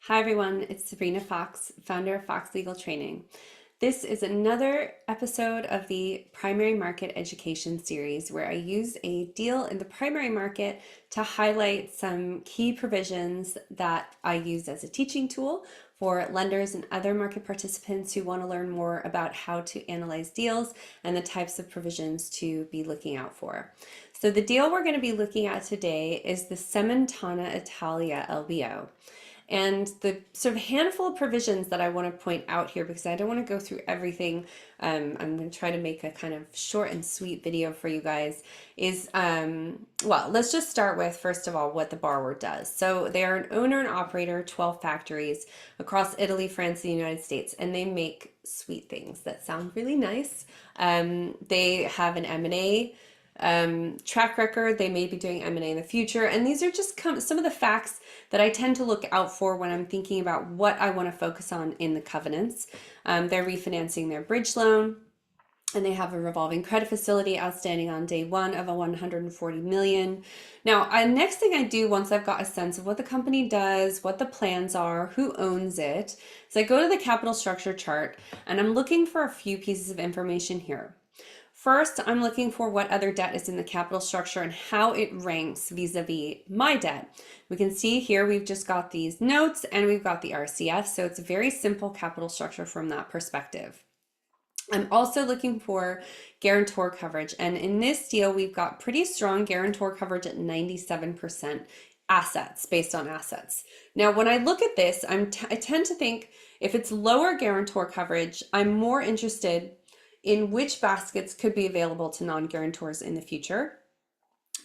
Hi everyone, it's Sabrina Fox, founder of Fox Legal Training. This is another episode of the Primary Market Education series where I use a deal in the primary market to highlight some key provisions that I use as a teaching tool for lenders and other market participants who want to learn more about how to analyze deals and the types of provisions to be looking out for. So the deal we're going to be looking at today is the Sammontana Italia LBO. And the sort of handful of provisions that I want to point out here, because I don't want to go through everything, I'm going to try to make a kind of short and sweet video for you guys, is, well, let's just start with, first of all, what the borrower does. So they are an owner and operator, 12 factories across Italy, France, and the United States, and they make sweet things that sound really nice. They have an M&A track record. They may be doing M&A in the future. And these are just some of the facts that I tend to look out for when I'm thinking about what I want to focus on in the covenants. They're refinancing their bridge loan, and they have a revolving credit facility outstanding on day one of a 140 million. Now, next thing I do once I've got a sense of what the company does, what the plans are, who owns it, is I go to the capital structure chart and I'm looking for a few pieces of information here. First, I'm looking for what other debt is in the capital structure and how it ranks vis-a-vis my debt. We can see here we've just got these notes and we've got the RCF, so it's a very simple capital structure from that perspective. I'm also looking for guarantor coverage, and in this deal we've got pretty strong guarantor coverage at 97% assets, based on assets. Now when I look at this, I tend to think if it's lower guarantor coverage, I'm more interested in which baskets could be available to non-guarantors in the future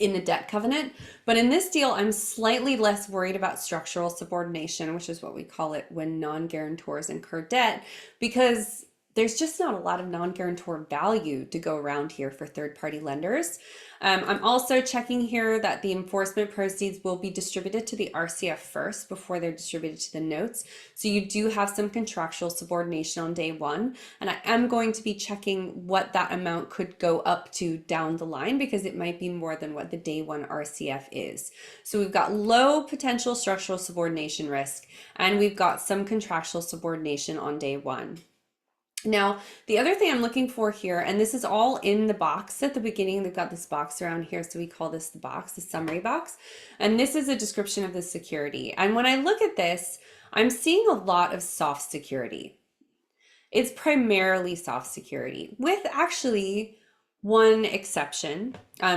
in the debt covenant. But in this deal, I'm slightly less worried about structural subordination, which is what we call it when non-guarantors incur debt, because there's just not a lot of non-guarantor value to go around here for third-party lenders. I'm also checking here that the enforcement proceeds will be distributed to the RCF first before they're distributed to the notes. So you do have some contractual subordination on day one. And I am going to be checking what that amount could go up to down the line, because it might be more than what the day one RCF is. So we've got low potential structural subordination risk, and we've got some contractual subordination on day one. Now, the other thing I'm looking for here, and this is all in the box at the beginning, they've got this box around here, so we call this the box, the summary box, and this is a description of the security. And when I look at this, I'm seeing a lot of soft security. It's primarily soft security, with actually one exception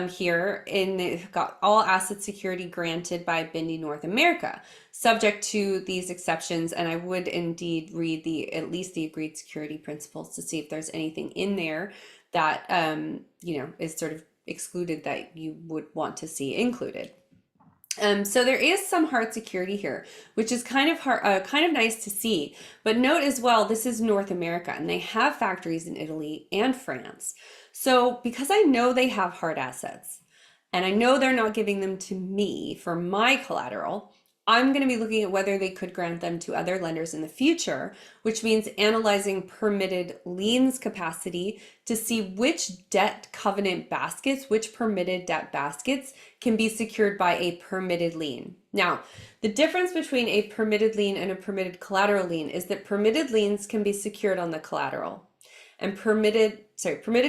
here they've got all asset security granted by Bindi North America, subject to these exceptions. And I would indeed read at least the agreed security principles to see if there's anything in there that is sort of excluded that you would want to see included. So there is some hard security here, which is kind of nice to see. But note as well, this is North America, and they have factories in Italy and France. So because I know they have hard assets, and I know they're not giving them to me for my collateral, I'm going to be looking at whether they could grant them to other lenders in the future, which means analyzing permitted liens capacity to see which debt covenant baskets, which permitted debt baskets can be secured by a permitted lien. Now, the difference between a permitted lien and a permitted collateral lien is that permitted liens can be secured on the collateral, and permitted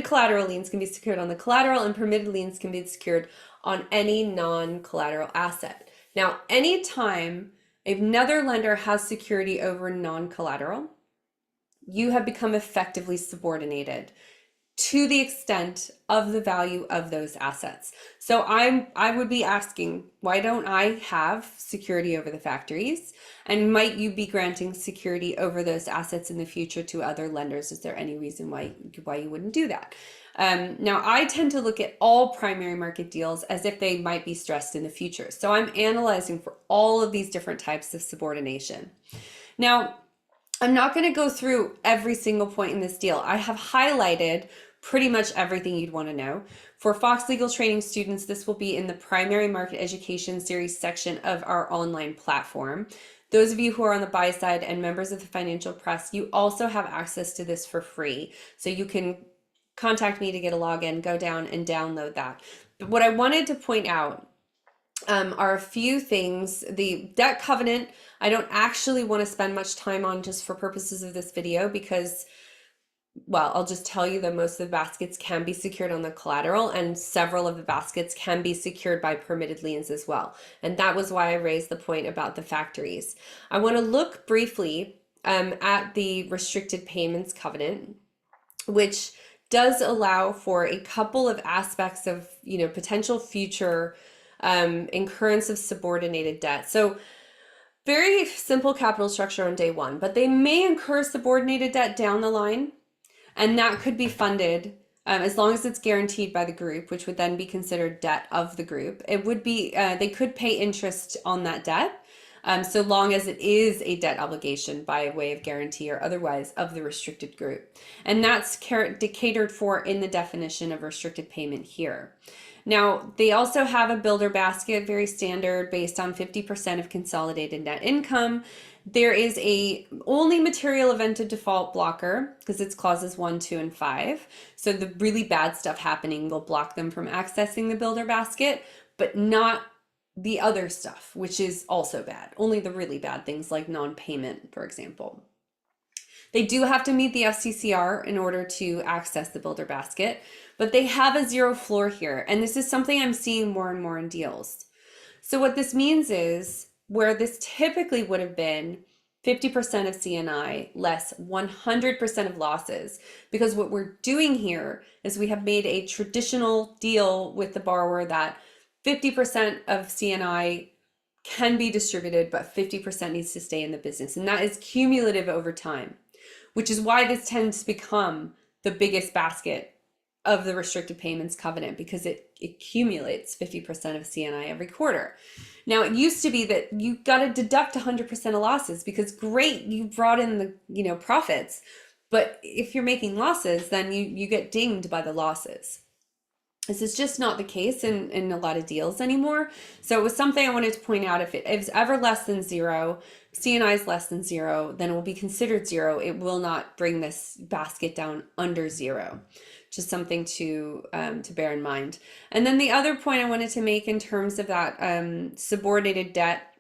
collateral liens can be secured on the collateral, and permitted liens can be secured on any non-collateral asset. Now, anytime another lender has security over non-collateral, you have become effectively subordinated to the extent of the value of those assets. So I would be asking, why don't I have security over the factories? And might you be granting security over those assets in the future to other lenders? Is there any reason why you wouldn't do that? Now, I tend to look at all primary market deals as if they might be stressed in the future. So I'm analyzing for all of these different types of subordination. Now, I'm not going to go through every single point in this deal. I have highlighted pretty much everything you'd want to know. For Fox Legal Training students, this will be in the Primary Market Education Series section of our online platform. Those of you who are on the buy side and members of the financial press, you also have access to this for free. So you can contact me to get a login, go down and download that. But what I wanted to point out are a few things. The debt covenant, I don't actually want to spend much time on just for purposes of this video because, well, I'll just tell you that most of the baskets can be secured on the collateral, and several of the baskets can be secured by permitted liens as well. And that was why I raised the point about the factories. I want to look briefly at the restricted payments covenant, which does allow for a couple of aspects of, potential future incurrence of subordinated debt. So very simple capital structure on day one, but they may incur subordinated debt down the line, and that could be funded as long as it's guaranteed by the group, which would then be considered debt of the group. It would be, they could pay interest on that debt, so long as it is a debt obligation by way of guarantee or otherwise of the restricted group. And that's catered for in the definition of restricted payment here. Now, they also have a builder basket, very standard, based on 50% of consolidated net income. There is a only material event of default blocker because it's clauses 1, 2, and 5. So the really bad stuff happening will block them from accessing the builder basket, but not the other stuff, which is also bad. Only the really bad things like non-payment, for example. They do have to meet the FCCR in order to access the builder basket, but they have a zero floor here. And this is something I'm seeing more and more in deals. So what this means is where this typically would have been 50% of CNI less 100% of losses, because what we're doing here is we have made a traditional deal with the borrower that 50% of CNI can be distributed, but 50% needs to stay in the business. And that is cumulative over time, which is why this tends to become the biggest basket of the restricted payments covenant, because it accumulates 50% of CNI every quarter. Now, it used to be that you got to deduct 100% of losses because great, you brought in the profits, but if you're making losses, then you get dinged by the losses. This is just not the case in a lot of deals anymore. So it was something I wanted to point out. If it's ever less than zero, CNI is less than zero, then it will be considered zero. It will not bring this basket down under zero. Just something to bear in mind. And then the other point I wanted to make in terms of that subordinated debt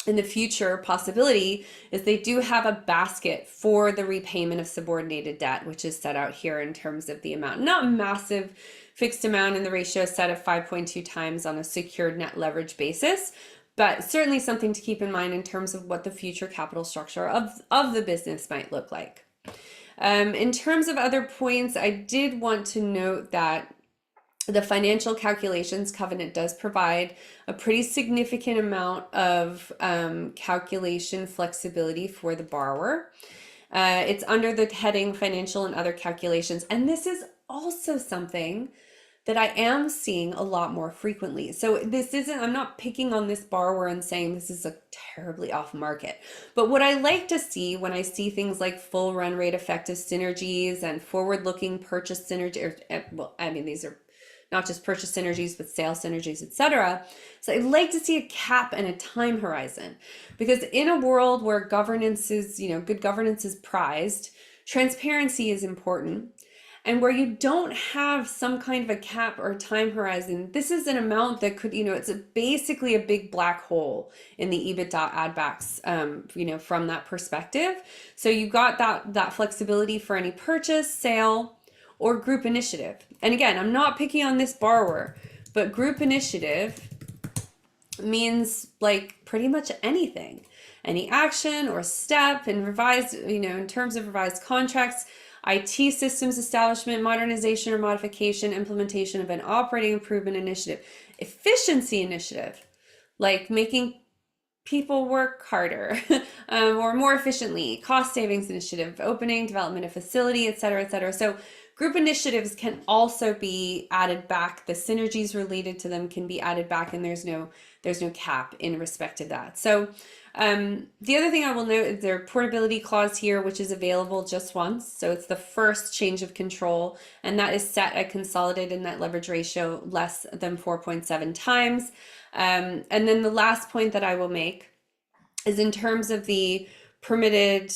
in the future possibility is they do have a basket for the repayment of subordinated debt, which is set out here in terms of the amount. Not massive fixed amount, and the ratio is set at 5.2 times on a secured net leverage basis, but certainly something to keep in mind in terms of what the future capital structure of the business might look like. In terms of other points, I did want to note that the financial calculations covenant does provide a pretty significant amount of calculation flexibility for the borrower. It's under the heading financial and other calculations. And this is also something that I am seeing a lot more frequently. So this isn't, I'm not picking on this borrower and saying this is a terribly off market. But what I like to see when I see things like full run rate effective synergies and forward looking purchase synergy, well, I mean, these are not just purchase synergies, but sales synergies, etc. So I'd like to see a cap and a time horizon, because in a world where governance is, good governance is prized, transparency is important. And where you don't have some kind of a cap or time horizon, this is an amount that could, it's basically a big black hole in the EBITDA add backs, from that perspective. So you got that flexibility for any purchase, sale, or group initiative. And again, I'm not picking on this borrower, but group initiative means like pretty much anything, any action or step in revised, in terms of revised contracts, IT systems establishment, modernization or modification, implementation of an operating improvement initiative, efficiency initiative, like making people work harder or more efficiently, cost savings initiative, opening, development of facility, et cetera, et cetera. So group initiatives can also be added back. The synergies related to them can be added back, and there's no cap in respect to that. So the other thing I will note is their portability clause here, which is available just once. So it's the first change of control, and that is set at consolidated net leverage ratio less than 4.7 times. And then the last point that I will make is in terms of the permitted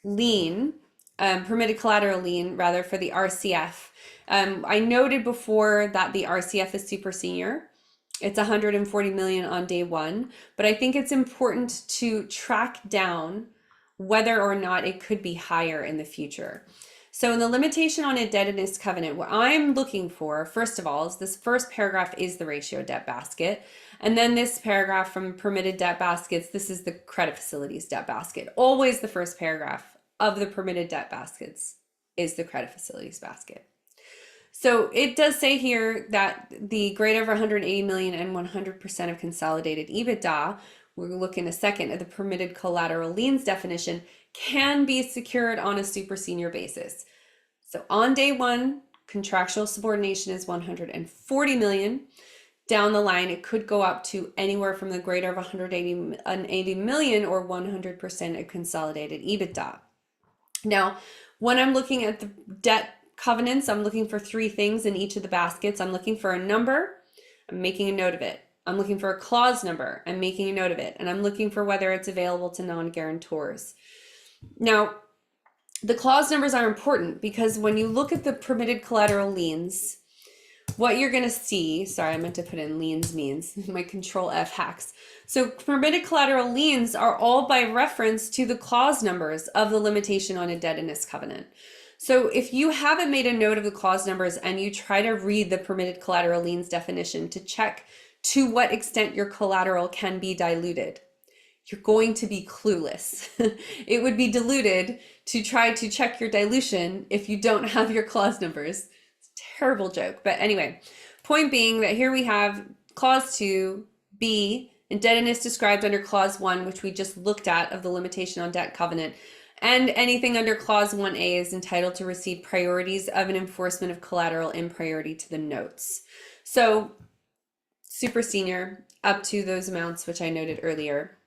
lien, permitted collateral lien rather, for the RCF. I noted before that the RCF is super senior. It's 140 million on day one, but I think it's important to track down whether or not it could be higher in the future. So in the limitation on indebtedness covenant, what I'm looking for, first of all, is this first paragraph is the ratio debt basket. And then this paragraph from permitted debt baskets, this is the credit facilities debt basket. Always the first paragraph of the permitted debt baskets is the credit facilities basket. So it does say here that the greater of 180 million and 100% of consolidated EBITDA, we'll look in a second at the permitted collateral liens definition, can be secured on a super senior basis. So on day one, contractual subordination is 140 million. Down the line, it could go up to anywhere from the greater of 180 million or 100% of consolidated EBITDA. Now, when I'm looking at the debt covenants, I'm looking for three things in each of the baskets. I'm looking for a number, I'm making a note of it. I'm looking for a clause number, I'm making a note of it. And I'm looking for whether it's available to non-guarantors. Now, the clause numbers are important because when you look at the permitted collateral liens, what you're going to see, sorry, I meant to put in liens means, my control F hacks. So permitted collateral liens are all by reference to the clause numbers of the limitation on indebtedness covenant. So if you haven't made a note of the clause numbers and you try to read the permitted collateral liens definition to check to what extent your collateral can be diluted, you're going to be clueless. It would be diluted to try to check your dilution if you don't have your clause numbers. Terrible joke. But anyway, point being that here we have clause 2, B, indebtedness described under clause 1, which we just looked at of the limitation on debt covenant, and anything under clause 1A is entitled to receive priorities of an enforcement of collateral in priority to the notes. So super senior up to those amounts, which I noted earlier.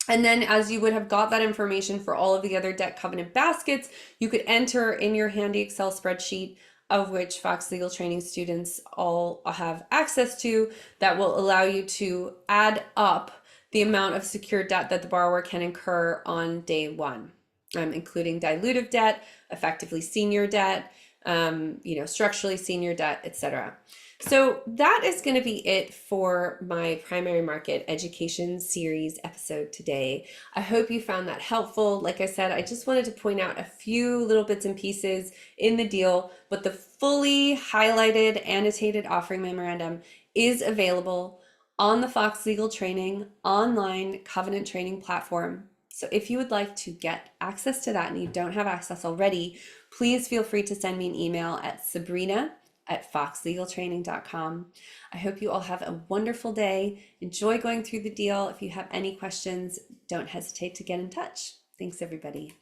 And then as you would have got that information for all of the other debt covenant baskets, you could enter in your handy Excel spreadsheet, of which Fox Legal Training students all have access to, that will allow you to add up the amount of secured debt that the borrower can incur on day one, including dilutive debt, effectively senior debt, structurally senior debt, etc. So that is going to be it for my primary market education series episode today. I hope you found that helpful. Like I said, I just wanted to point out a few little bits and pieces in the deal, but the fully highlighted, annotated offering memorandum is available on the Fox Legal Training online covenant training platform. So if you would like to get access to that and you don't have access already, please feel free to send me an email at sabrina@foxlegaltraining.com. I hope you all have a wonderful day. Enjoy going through the deal. If you have any questions, don't hesitate to get in touch. Thanks, everybody.